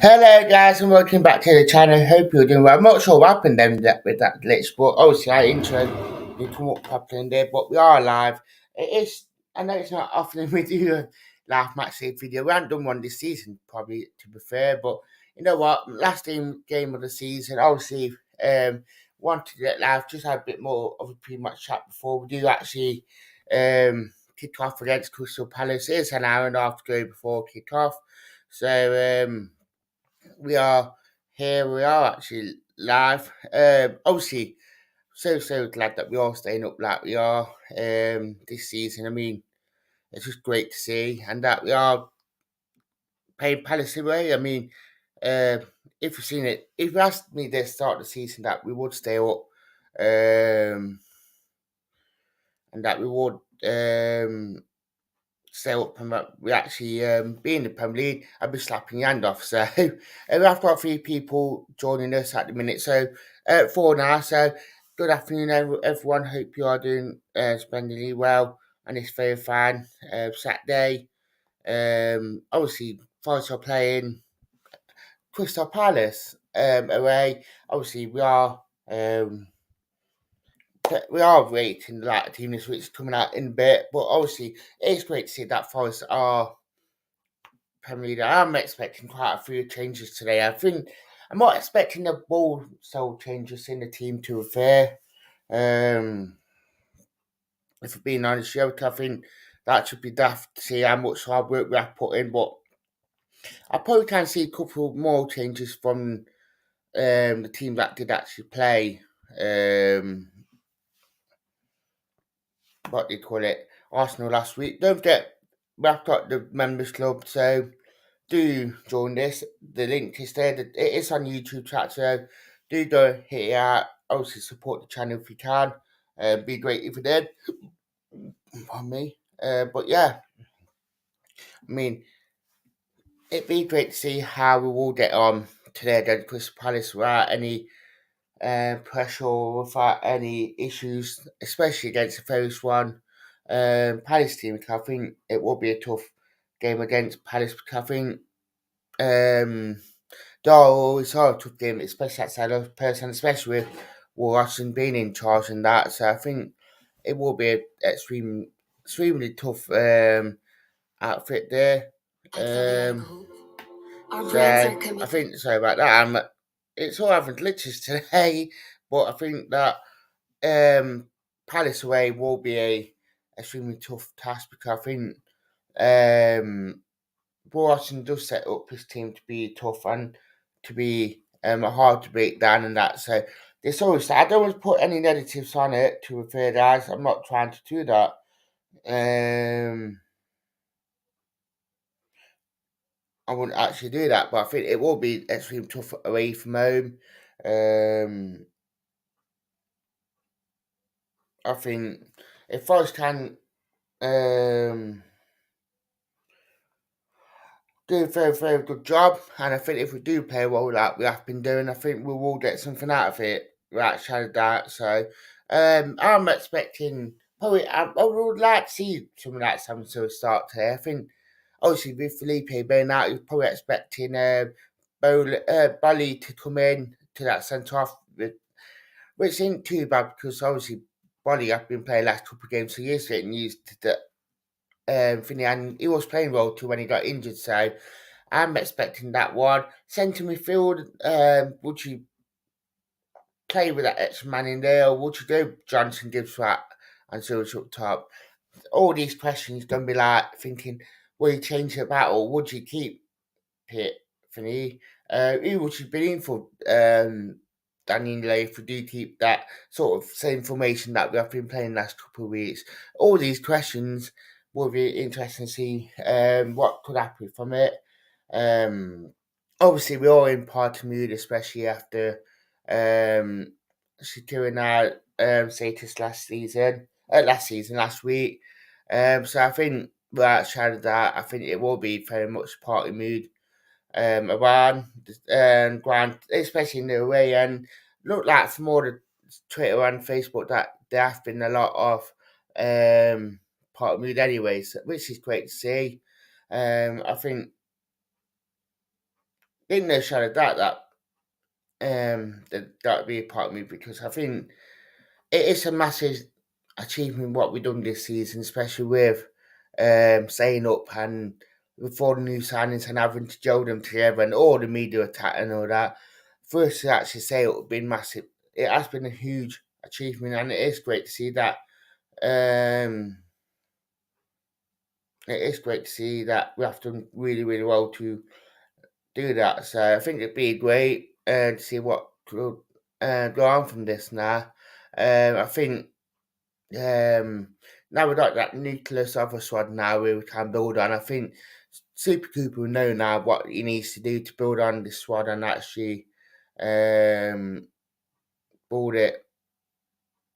Hello guys and welcome back to the channel. Hope you're doing well. I'm not sure what happened then with that glitch, but obviously our intro didn't come up properly in there, but we are live. It is, I know it's not often we do a live match day video. We haven't done one this season, probably, to be fair, but you know what, last game of the season, obviously wanted to get live, just had a bit more of a pre-match chat before we do actually kick off against Crystal Palace. It's an hour and a half to go before kick off, so we are here. We are actually live. Obviously, so glad that we are staying up like we are this season. I mean, it's just great to see, and that we are playing Palace away. I mean, uh, if you've seen it, if you asked me this start of the season that we would stay up, um, and that we would stay up and that we actually be in the Premier League, I'd be slapping your hand off. So we have got 3 people joining us at the minute. So 4 now. So good afternoon, everyone. Hope you are doing splendidly well on this very fine Saturday. Obviously, Forest are playing Crystal Palace away. Obviously, we are rating that team this week's coming out in a bit, but obviously it's great to see that Forest are Premier League. I'm expecting quite a few changes today. I think I'm not expecting the ball style changes in the team to be fair. Um, if I'm being honest, yeah, I think that should be daft to see how much hard work we have put in, but I probably can see a couple more changes from the team that did actually play. Um, what do you call it? Arsenal last week. Don't forget, we have got the members club, so do join this. The link is there. It is on YouTube chat, so do go hit it out. Obviously, support the channel if you can. Be great if you did. Pardon me. But yeah, I mean, it'd be great to see how we will get on today against Crystal Palace without any pressure, without any issues, especially against the first one. Palace team, because I think it will be a tough game against Palace, because I think though it's hard to game, especially outside of person, especially with Watson being in charge and that. So I think it will be an extremely tough outfit there. Um, so I think sorry about that. It's all having glitches today, but I think that um, Palace away will be a extremely tough task because I think Watson does set up his team to be tough and to be hard to break down and that. So there's always I don't want to put any negatives on it to refer guys. I'm not trying to do that. Um, I wouldn't actually do that, but I think it will be extremely tough away from home. Um, I think if Forest can um, do a very good job, and I think if we do play well like we have been doing, I think we will get something out of it. Right, shadow that. So I'm expecting probably I would like to see something like something to start today. I think obviously with Felipe being out, you're probably expecting Bali to come in to that centre off, which isn't too bad because obviously Bali have been playing last couple of games, so he's getting used to the thing, and he was playing well too when he got injured. So I'm expecting that one. Centre midfield, would you play with that extra man in there, or would you do Johnson, Gibbs, Rat, and Silver up top? All these questions going to be like thinking, will you change it about, or would you keep it for me? Who would you be in for Daniel if we do keep that sort of same formation that we have been playing last couple of weeks? All these questions will be interesting to see what could happen from it. Um, Obviously, we're all in party mood, especially after um, securing our status last week. So I think outside of that, I think it will be very much party mood around Grant, especially in the away and look like from all the Twitter and Facebook that there have been a lot of party mood anyways, which is great to see. I think Didn't know shadow that would be a part of me because I think it is a massive achievement what we've done this season, especially with staying up and with all the new signings and having to gel them together and all the media attack and all that. For us to actually say it would be massive, it has been a huge achievement and it is great to see that. Um, it is great to see that we have done really, really well to do that. So I think it'd be great to see what could go on from this now. I think now we've got that nucleus of a squad now we can build on. I think Super Cooper will know now what he needs to do to build on this squad and actually build it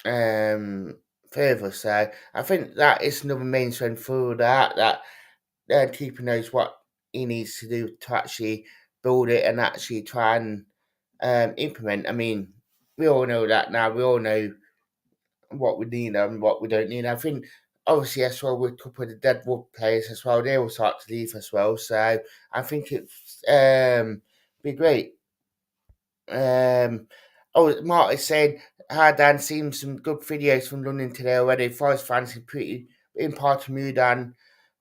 further. So I think that is another main strength for that Cooper knows what he needs to do to actually build it and actually try and implement. I mean, we all know that now. We all know what we need and what we don't need. I think obviously as well with a couple of the Deadwood players as well, they will start to leave as well. So I think it's be great. Mark is saying, hi Dan, seen some good videos from London today already. Forest fans are pretty in part of mood and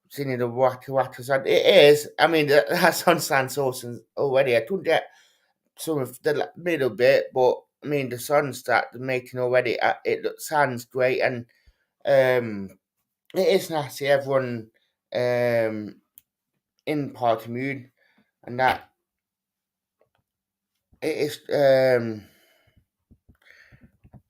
singing the Waka Waka song. It is. I mean, that song sounds awesome already. I couldn't get some of the middle bit, but I mean, the songs that they're making already, sounds great. And it is nice to see everyone um, in party mood, and that it is.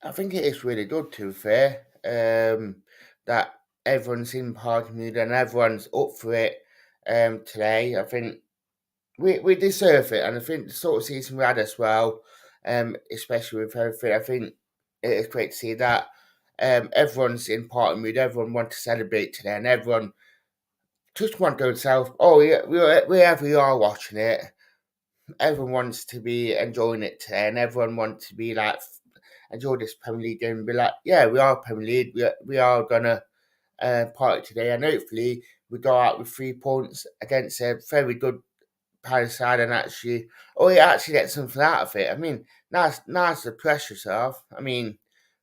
I think it is really good, to be fair, that everyone's in party mood and everyone's up for it today. I think we deserve it, and I think the sort of season we had as well, especially with everything, I think it is great to see that everyone's in party mood, everyone wants to celebrate today, and everyone just want to themselves. Oh yeah, wherever you are watching it, everyone wants to be enjoying it today, and everyone wants to be like enjoy this Premier League game and be like, yeah, we are Premier League, we are gonna party today, and hopefully we go out with 3 points against a very good Palace side and actually, oh, you actually get something out of it. I mean, nice to press yourself. I mean,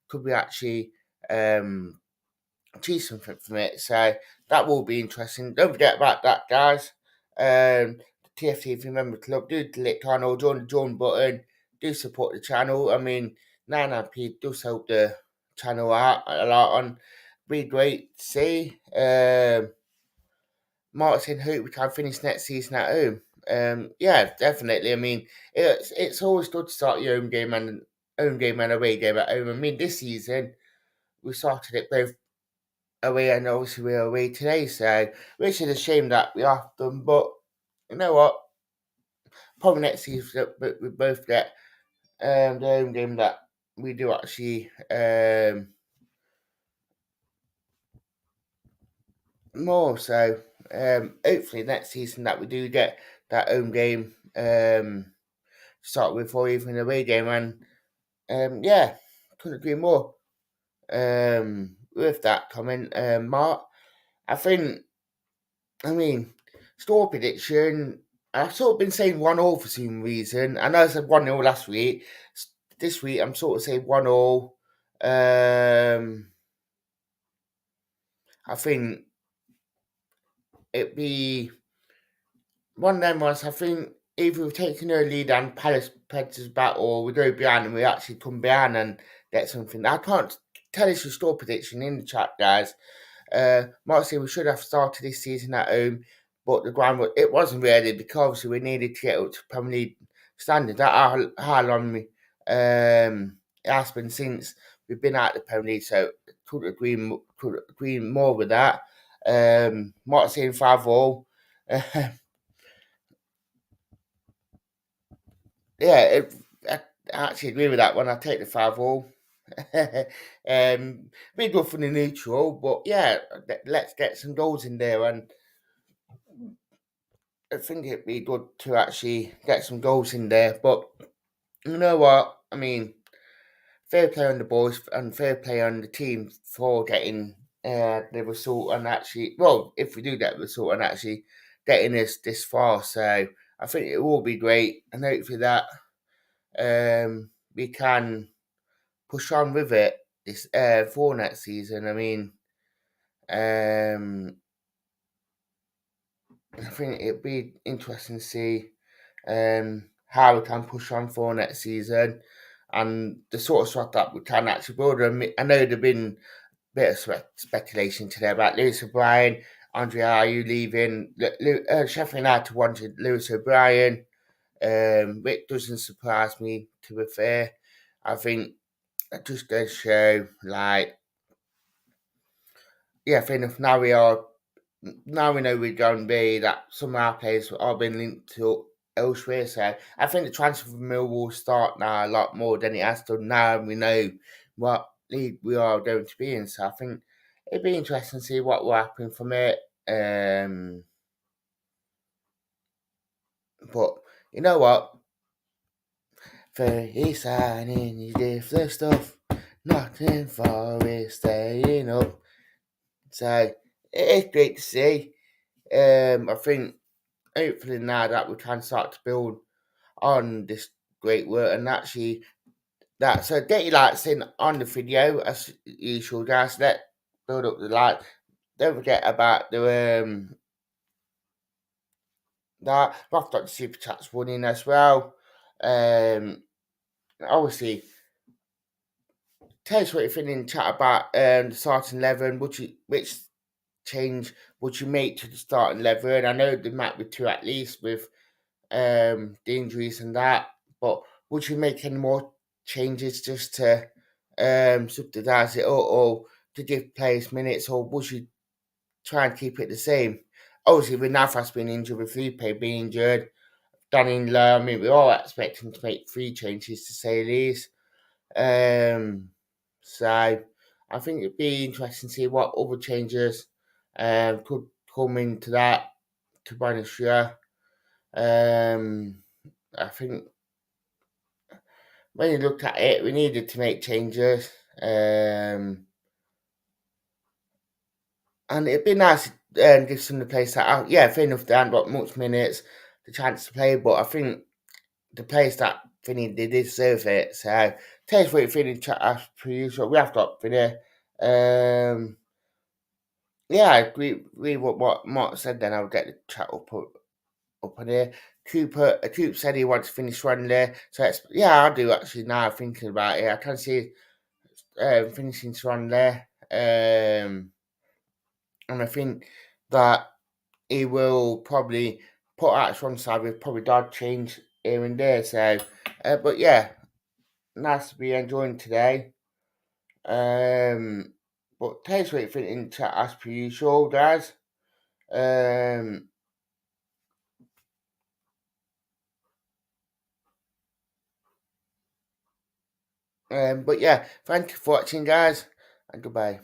could we actually achieve something from it? So that will be interesting. Don't forget about that, guys. The TFT, if you remember club, do click on or join the join button. Do support the channel. I mean, 99p does help the channel out a lot. And be great to see. Martin hope we can finish next season at home. Yeah, definitely. I mean, it's always good to start your own game and away game at home. I mean, this season we started it both away and obviously we're away today, so which is a shame that we have done. But you know what? Probably next season we both get the home game that we do actually more. So hopefully next season that we do get that home game start with or even an away game and yeah, couldn't agree more with that comment, Mark. I think, I mean, store prediction. I've sort of been saying 1-1 for some reason. I know I said 1-0 last week. This week, I'm sort of saying 1-0. I think it'd be one of them ones. I think either we've taken a lead and Palace pegs us back, or we go behind and we actually come behind and get something. I can't tell us your store prediction in the chat, guys. Might say we should have started this season at home, but the ground it wasn't ready because obviously we needed to get up to Premier League standard. That how long it has been since we've been at the Premier League, so could agree more with that. Might say 5-0. Yeah, I actually agree with that one. I take the 5-0. Big good for the neutral, but yeah, let's get some goals in there, and I think it'd be good to actually get some goals in there. But you know what? I mean, fair play on the boys and fair play on the team for getting the result and actually, well, if we do get the result and actually getting us this far. So I think it will be great, and hopefully that we can push on with it this for next season. I mean, um, I think it'd be interesting to see how we can push on for next season and the sort of squad that we can actually build. I know there've been a bit of speculation today about Lewis O'Brien, Andre Ayew leaving. Sheffield United wanted Lewis O'Brien, which doesn't surprise me, to be fair. I think it just does show, like, yeah, fair enough. Now we know we're going to be that some of our players are being linked to elsewhere. So I think the transfer mill will start now a lot more than it has done now. We know what league we are going to be in. So I think it'd be interesting to see what will happen from it. But you know what? For he's signing his different stuff. Nottingham Forest staying up. So it is great to see. I think hopefully now that we can start to build on this great work and actually that, so get your likes in on the video as usual, guys. Let build up the like. Don't forget about the that I've got the super chats running as well. Obviously, tell us what you think in the chat about the starting 11. Which change would you make to the starting 11? I know there might be two at least with the injuries and that. But would you make any more changes just to subsidize it, or to give players minutes, or would you try and keep it the same? Obviously, with Navas being injured, with Felipe being injured, Danny Lowe, I mean, we're all expecting to make three changes to say the least. So I think it'd be interesting to see what other changes could come into that, to be honest. Yeah. I think when you looked at it, we needed to make changes. And it'd be nice to give some of the players that out. Yeah, fair enough, they haven't got much minutes, the chance to play, but I think the players that Vinny, they deserve it. So, tell us what you think in chat as per usual. We have got Vinny. Yeah, I agree with what Mark said then. I'll get the chat up on here. Coop said he wants to finish one there. So, yeah, I do actually now thinking about it. I can see finishing Swan there. And I think that he will probably put out Swan side with probably dog change here and there. So, but yeah, nice to be enjoying today. But tell us what you think in chat as per usual, guys. Um, but yeah, thank you for watching, guys, and goodbye.